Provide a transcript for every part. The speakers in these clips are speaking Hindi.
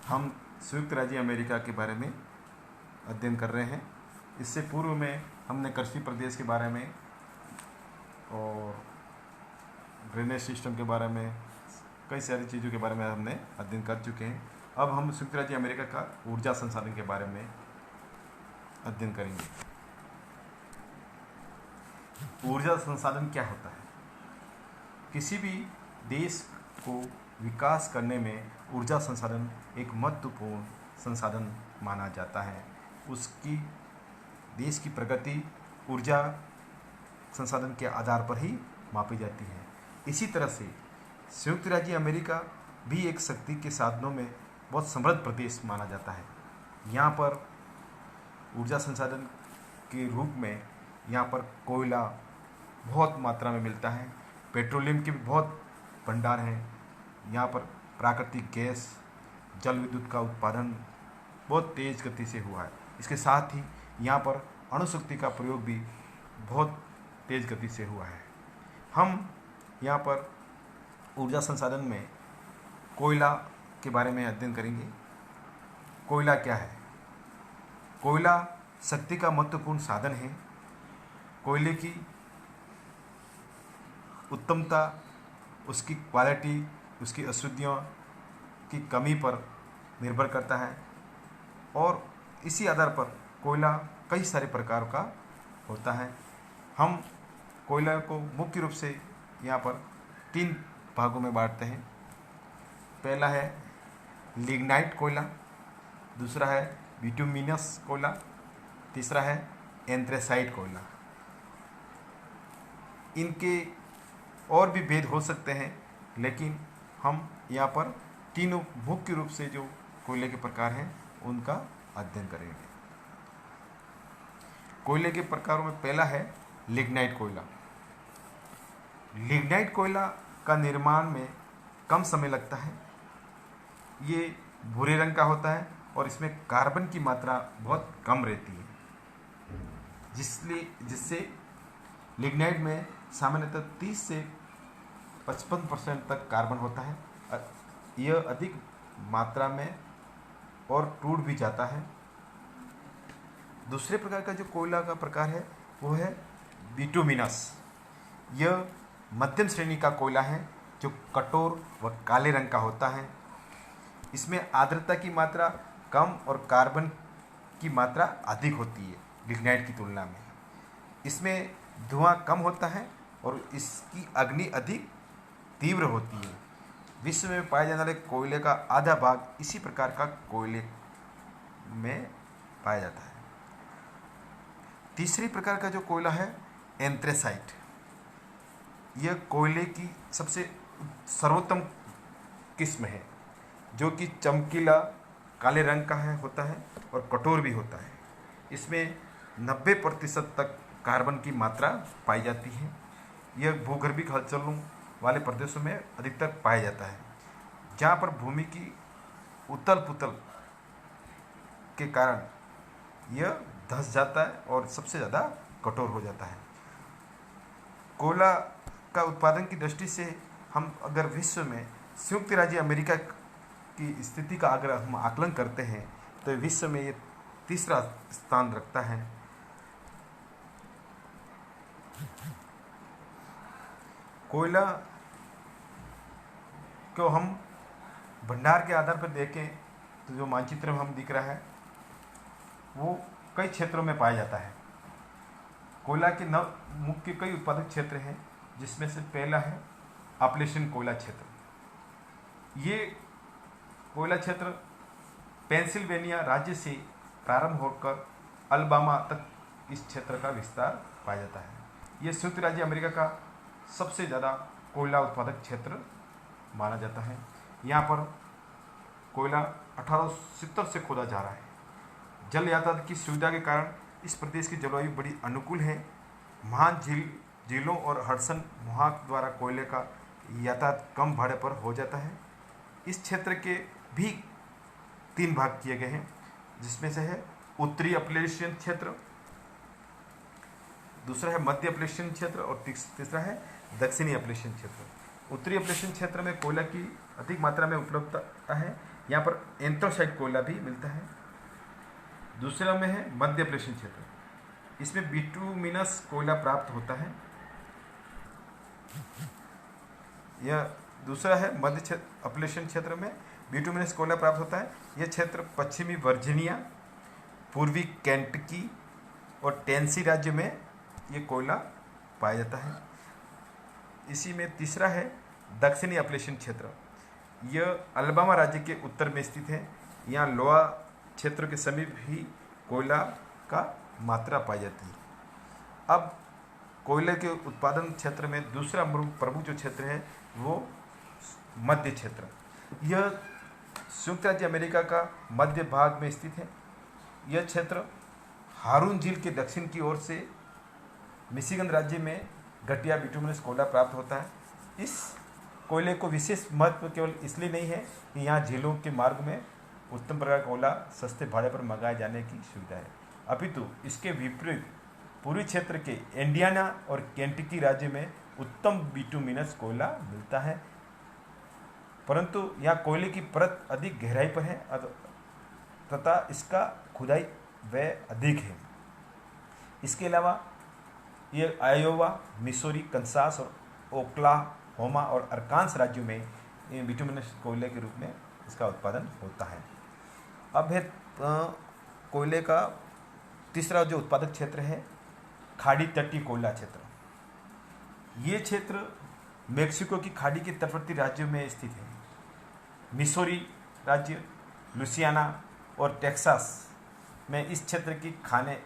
हम संयुक्त राज्य अमेरिका के बारे में अध्ययन कर रहे हैं। इससे पूर्व में हमने कृषि प्रदेश के बारे में और ड्रेनेज सिस्टम के बारे में कई सारी चीज़ों के बारे में हमने अध्ययन कर चुके हैं। अब हम संयुक्त राज्य अमेरिका का ऊर्जा संसाधन के बारे में अध्ययन करेंगे। ऊर्जा संसाधन क्या होता है? किसी भी देश को विकास करने में ऊर्जा संसाधन एक महत्वपूर्ण संसाधन माना जाता है। उसकी देश की प्रगति ऊर्जा संसाधन के आधार पर ही मापी जाती है। इसी तरह से संयुक्त राज्य अमेरिका भी एक शक्ति के साधनों में बहुत समृद्ध प्रदेश माना जाता है। यहाँ पर ऊर्जा संसाधन के रूप में यहाँ पर कोयला बहुत मात्रा में मिलता है, पेट्रोलियम के भी बहुत भंडार हैं। यहाँ पर प्राकृतिक गैस, जल विद्युत का उत्पादन बहुत तेज़ गति से हुआ है। इसके साथ ही यहाँ पर अणुशक्ति का प्रयोग भी बहुत तेज़ गति से हुआ है। हम यहाँ पर ऊर्जा संसाधन में कोयला के बारे में अध्ययन करेंगे। कोयला क्या है? कोयला शक्ति का महत्वपूर्ण साधन है। कोयले की उत्तमता उसकी क्वालिटी, उसकी अशुद्धियों की कमी पर निर्भर करता है और इसी आधार पर कोयला कई सारे प्रकार का होता है। हम कोयला को मुख्य रूप से यहाँ पर 3 भागों में बांटते हैं। पहला है लिग्नाइट कोयला, दूसरा है बिटुमिनस कोयला, तीसरा है एंथ्रेसाइट कोयला। इनके और भी भेद हो सकते हैं, लेकिन हम यहाँ पर तीनों मुख्य रूप से जो कोयले के प्रकार हैं उनका अध्ययन करेंगे। कोयले के प्रकारों में पहला है लिग्नाइट कोयला। लिग्नाइट कोयला का निर्माण में कम समय लगता है। ये भूरे रंग का होता है और इसमें कार्बन की मात्रा बहुत कम रहती है, जिससे लिग्नाइट में सामान्यतः 30 से 55% तक कार्बन होता है। यह अधिक मात्रा में और टूट भी जाता है। दूसरे प्रकार का जो कोयला का प्रकार है वो है बिटुमिनस। यह मध्यम श्रेणी का कोयला है जो कठोर व काले रंग का होता है। इसमें आर्द्रता की मात्रा कम और कार्बन की मात्रा अधिक होती है लिग्नाइट की तुलना में। इसमें धुआं कम होता है और इसकी अग्नि अधिक तीव्र होती है। विश्व में पाए जाने वाले कोयले का आधा भाग इसी प्रकार का कोयले में पाया जाता है। तीसरी प्रकार का जो कोयला है एंथ्रेसाइट। यह कोयले की सबसे सर्वोत्तम किस्म है जो कि चमकीला काले रंग का होता है और कठोर भी होता है। इसमें 90% तक कार्बन की मात्रा पाई जाती है। यह भूगर्भिक हलचलों वाले प्रदेशों में अधिकतर पाया जाता है, जहाँ पर भूमि की उथल पुथल के कारण यह धंस जाता है और सबसे ज़्यादा कठोर हो जाता है। कोयला का उत्पादन की दृष्टि से हम अगर विश्व में संयुक्त राज्य अमेरिका की स्थिति का अगर हम आकलन करते हैं तो विश्व में ये तीसरा स्थान रखता है। कोयला को हम भंडार के आधार पर देखें तो जो मानचित्र में हम दिख रहा है वो कई क्षेत्रों में पाया जाता है। कोयला के मुख्य कई उत्पादक क्षेत्र हैं, जिसमें से पहला है अपलेशन कोयला क्षेत्र। ये कोयला क्षेत्र पेंसिल्वेनिया राज्य से प्रारंभ होकर अलबामा तक इस क्षेत्र का विस्तार पाया जाता है। ये संयुक्त राज्य अमेरिका का सबसे ज़्यादा कोयला उत्पादक क्षेत्र माना जाता है। यहाँ पर कोयला 1870 से खोदा जा रहा है। जल यातायात की सुविधा के कारण इस प्रदेश की जलवायु बड़ी अनुकूल है। महान झीलों और हडसन मुहाक द्वारा कोयले का यातायात कम भाड़े पर हो जाता है। इस क्षेत्र के भी 3 भाग किए गए हैं, जिसमें से है उत्तरी अपलेशियन क्षेत्र, दूसरा है मध्य अपलेशियन क्षेत्र और तीसरा है दक्षिणी अपलेशियन क्षेत्र। उत्तरी अपलेशियन क्षेत्र में कोयला की अधिक मात्रा में उपलब्धता है। यहाँ पर एंथ्रासाइट कोयला भी मिलता है। दूसरा में है मध्य अपलेशन क्षेत्र, इसमें बिटुमिनस कोयला प्राप्त होता है। यह दूसरा है मध्य अपलेशन क्षेत्र में बिटुमिनस कोयला प्राप्त होता है। यह क्षेत्र पश्चिमी वर्जीनिया, पूर्वी केंटकी और टेनेसी राज्य में ये कोयला पाया जाता है। इसी में तीसरा है दक्षिणी अपलेशन क्षेत्र, यह अलबामा राज्य के उत्तर में स्थित है। यहाँ लोआ क्षेत्र के समीप ही कोयला का मात्रा पाई जाती है। अब कोयले के उत्पादन क्षेत्र में दूसरा प्रमुख जो क्षेत्र है वो मध्य क्षेत्र। यह संयुक्त राज्य अमेरिका का मध्य भाग में स्थित है। यह क्षेत्र हारून झील के दक्षिण की ओर से मिशिगन राज्य में घटिया बिटुमिनस कोयला प्राप्त होता है। इस कोयले को विशेष महत्व केवल इसलिए नहीं है कि यहाँ झीलों के मार्ग में उत्तम प्रकार का कोयला सस्ते भाड़े पर मंगाए जाने की सुविधा है, अपितु इसके विपरीत पूर्वी क्षेत्र के इंडियाना और केंटकी राज्य में उत्तम बिटुमिनस कोयला मिलता है, परंतु यहाँ कोयले की परत अधिक गहराई पर है तथा इसका खुदाई व्यय अधिक है। इसके अलावा ये आयोवा, मिसोरी, कंसास और ओक्लाहोमा और अरकान्स राज्यों में बिटुमिनस कोयले के रूप में इसका उत्पादन होता है। अब है कोयले का तीसरा जो उत्पादक क्षेत्र है खाड़ी तटीय कोयला क्षेत्र। ये क्षेत्र मेक्सिको की खाड़ी के तटवर्ती राज्यों में स्थित है। मिसोरी राज्य, लुसियाना और टेक्सास में इस क्षेत्र की खानें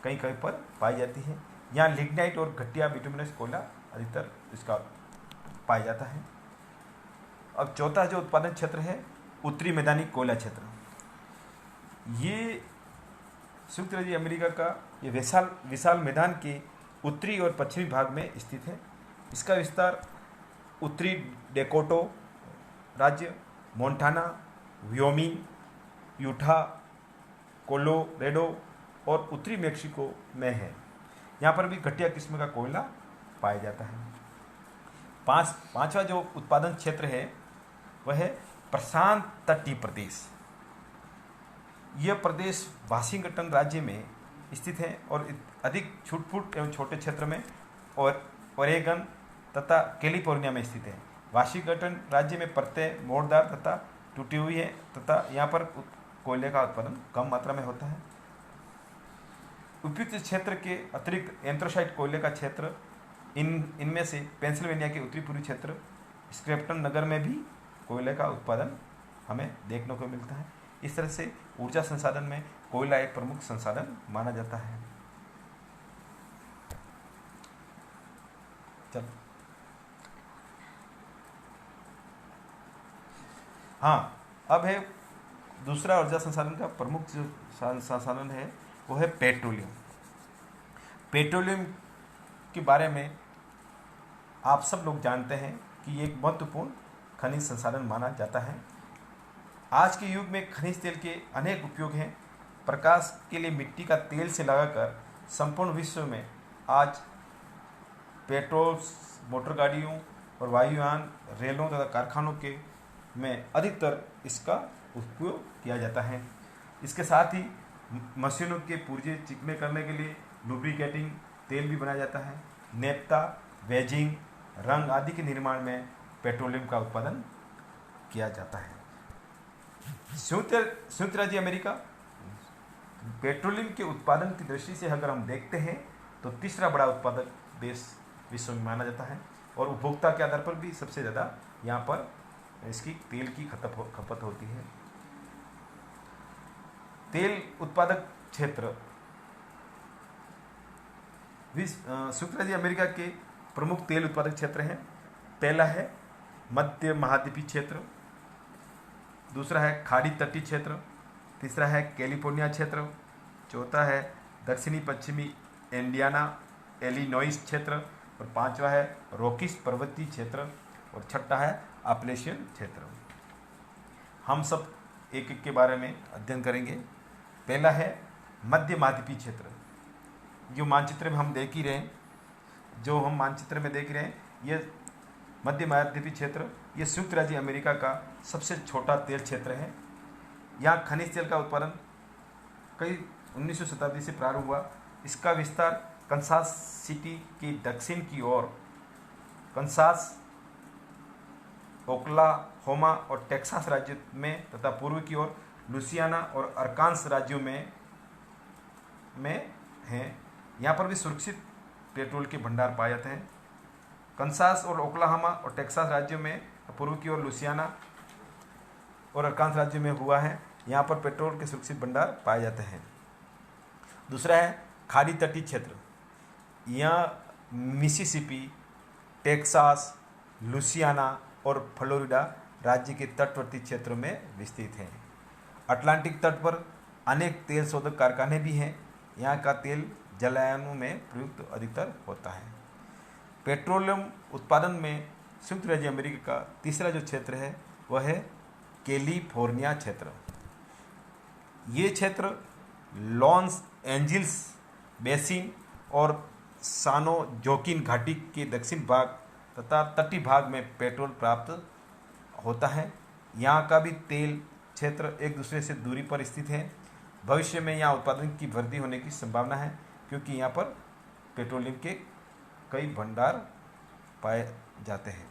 कहीं कहीं पर पाई जाती हैं। यहाँ लिग्नाइट और घटिया बिटुमिनस कोयला अधिकतर इसका पाया जाता है। अब चौथा जो उत्पादन क्षेत्र है उत्तरी मैदानी कोयला क्षेत्र। ये संयुक्त राज्य अमेरिका का ये विशाल मैदान के उत्तरी और पश्चिमी भाग में स्थित है। इसका विस्तार उत्तरी डेकोटो राज्य, मोंटाना, व्योमिंग, यूटा, कोलोरेडो और उत्तरी मेक्सिको में है। यहाँ पर भी घटिया किस्म का कोयला पाया जाता है। पांचवा जो उत्पादन क्षेत्र है वह है प्रशांत तटीय प्रदेश। यह प्रदेश वाशिंगटन राज्य में स्थित है और अधिक छूट-फूट एवं छोटे क्षेत्र में और ओरेगन तथा कैलिफोर्निया में स्थित है। वाशिंगटन राज्य में परतें मोड़दार तथा टूटी हुई है तथा यहाँ पर कोयले का उत्पादन कम मात्रा में होता है। उपयुक्त क्षेत्र के अतिरिक्त एंथ्रासाइट कोयले का क्षेत्र इनमें से पेंसिल्वेनिया के उत्तरी पूर्वी क्षेत्र स्क्रैप्टन नगर में भी कोयले का उत्पादन हमें देखने को मिलता है। इस तरह से ऊर्जा संसाधन में कोयला एक प्रमुख संसाधन माना जाता है। चल हाँ, अब है दूसरा ऊर्जा संसाधन का प्रमुख जो संसाधन है वो है पेट्रोलियम। पेट्रोलियम के बारे में आप सब लोग जानते हैं कि एक महत्वपूर्ण खनिज संसाधन माना जाता है। आज के युग में खनिज तेल के अनेक उपयोग हैं। प्रकाश के लिए मिट्टी का तेल से लगाकर संपूर्ण विश्व में आज पेट्रोल, मोटर गाड़ियों और वायुयान, रेलों तथा कारखानों के में अधिकतर इसका उपयोग किया जाता है। इसके साथ ही मशीनों के पुर्जे चिकने करने के लिए लुब्रिकेटिंग तेल भी बनाया जाता है। नेफ्ता, वेजिंग, रंग आदि के निर्माण में पेट्रोलियम का उत्पादन किया जाता है। संयुक्त राज्य अमेरिका पेट्रोलियम के उत्पादन की दृष्टि से अगर हम देखते हैं तो तीसरा बड़ा उत्पादक देश विश्व में माना जाता है और उपभोक्ता के आधार पर भी सबसे ज़्यादा यहाँ पर इसकी तेल की खपत होती है। तेल उत्पादक क्षेत्र संयुक्त राज्य अमेरिका के प्रमुख तेल उत्पादक क्षेत्र हैं। पहला है मध्य महाद्वीपीय क्षेत्र, दूसरा है खाड़ी तटीय क्षेत्र, तीसरा है कैलिफोर्निया क्षेत्र, चौथा है दक्षिणी पश्चिमी इंडियाना इलिनॉइस क्षेत्र और पांचवा है रॉकीज पर्वतीय क्षेत्र और छठा है अपलेशियन क्षेत्र। हम सब एक एक के बारे में अध्ययन करेंगे। पहला है मध्य महाद्वीपीय क्षेत्र। जो मानचित्र में हम देख ही रहे हैं, यह मध्य महाद्वीपीय क्षेत्र ये संयुक्त राज्य अमेरिका का सबसे छोटा तेल क्षेत्र है। यहाँ खनिज तेल का उत्पादन कई 19वीं शताब्दी से प्रारंभ हुआ। इसका विस्तार कंसास सिटी के दक्षिण की ओर कंसास, ओक्लाहोमा और टेक्सास राज्य में तथा पूर्व की ओर लुसियाना और अरकान्स राज्यों में हैं। यहाँ पर भी सुरक्षित पेट्रोल के भंडार पाए जाते हैं। कंसास और ओक्लाहोमा और टेक्सास राज्यों में, पूर्व की ओर लुसियाना और अरकान्स राज्यों में हुआ है। यहाँ पर पेट्रोल के सुरक्षित भंडार पाए जाते हैं। दूसरा है खाड़ी तटीय क्षेत्र। यहाँ मिसिसिपी, टेक्सास, लुसियाना और फ्लोरिडा राज्य के तटवर्ती क्षेत्रों में विस्तृत हैं। अटलांटिक तट पर अनेक तेल शोधक कारखाने भी हैं। यहाँ का तेल जलायनों में प्रयुक्त अधिकतर होता है। पेट्रोलियम उत्पादन में संयुक्त राज्य अमेरिका का तीसरा जो क्षेत्र है वह है कैलिफोर्निया क्षेत्र। ये क्षेत्र लॉस एंजिल्स बेसिन और सानो जोकिन घाटी के दक्षिण भाग तथा तटीय भाग में पेट्रोल प्राप्त होता है। यहाँ का भी तेल क्षेत्र एक दूसरे से दूरी पर स्थित है। भविष्य में यहाँ उत्पादन की वृद्धि होने की संभावना है क्योंकि यहाँ पर पेट्रोलियम के कई भंडार पाए जाते हैं।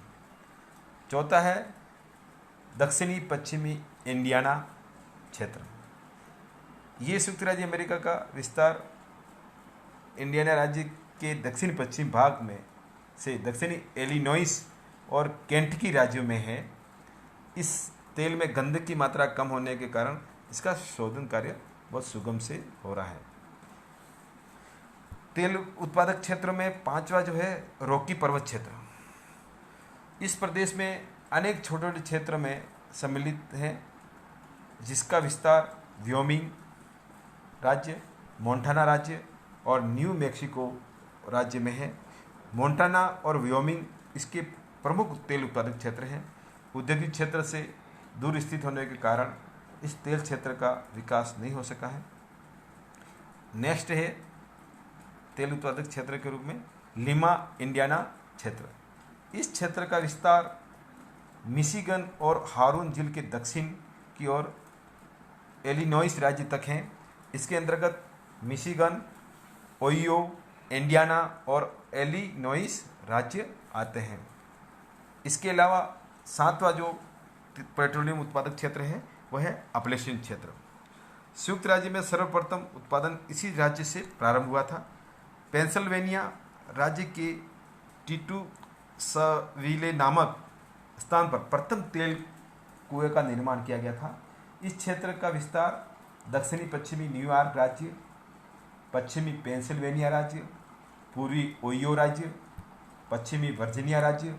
चौथा है दक्षिणी पश्चिमी इंडियाना क्षेत्र। ये संयुक्त राज्य अमेरिका का विस्तार इंडियाना राज्य के दक्षिण पश्चिम भाग में से दक्षिणी इलिनॉइस और केंटकी राज्यों में है। इस तेल में गंधक की मात्रा कम होने के कारण इसका शोधन कार्य बहुत सुगम से हो रहा है। तेल उत्पादक क्षेत्रों में पांचवा जो है रॉकी पर्वत क्षेत्र। इस प्रदेश में अनेक छोटे छोटे क्षेत्र में सम्मिलित हैं जिसका विस्तार व्योमिंग राज्य, मोंटाना राज्य और न्यू मैक्सिको राज्य में है। मोंटाना और व्योमिंग इसके प्रमुख तेल उत्पादक क्षेत्र हैं। औद्योगिक क्षेत्र से दूर स्थित होने के कारण इस तेल क्षेत्र का विकास नहीं हो सका है। नेक्स्ट है तेल उत्पादक क्षेत्र के रूप में लिमा इंडियाना क्षेत्र। इस क्षेत्र का विस्तार मिशिगन और हारून झील के दक्षिण की ओर इलिनॉइस राज्य तक है। इसके अंतर्गत मिशिगन, ओहियो, इंडियाना और इलिनॉइस राज्य आते हैं। इसके अलावा सातवां जो पेट्रोलियम उत्पादक क्षेत्र है वह है अपलेशियन क्षेत्र। संयुक्त राज्य में सर्वप्रथम उत्पादन इसी राज्य से प्रारंभ हुआ था। पेंसिल्वेनिया राज्य के टिटूसविले नामक स्थान पर प्रथम तेल कुएं का निर्माण किया गया था। इस क्षेत्र का विस्तार दक्षिणी पश्चिमी न्यूयॉर्क राज्य, पश्चिमी पेंसिल्वेनिया राज्य, पूर्वी ओहियो राज्य, पश्चिमी वर्जीनिया राज्य,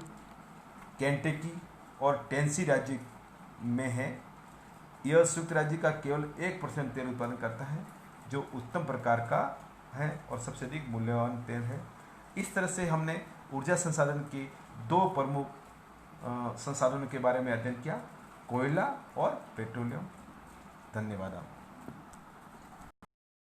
केंटकी और टेनेसी राज्य में है। यह संयुक्त राज्य का केवल 1% तेल उत्पादन करता है जो उत्तम प्रकार का है और सबसे अधिक मूल्यवान तेल है। इस तरह से हमने ऊर्जा संसाधन के दो प्रमुख संसाधनों के बारे में अध्ययन किया, कोयला और पेट्रोलियम। धन्यवाद।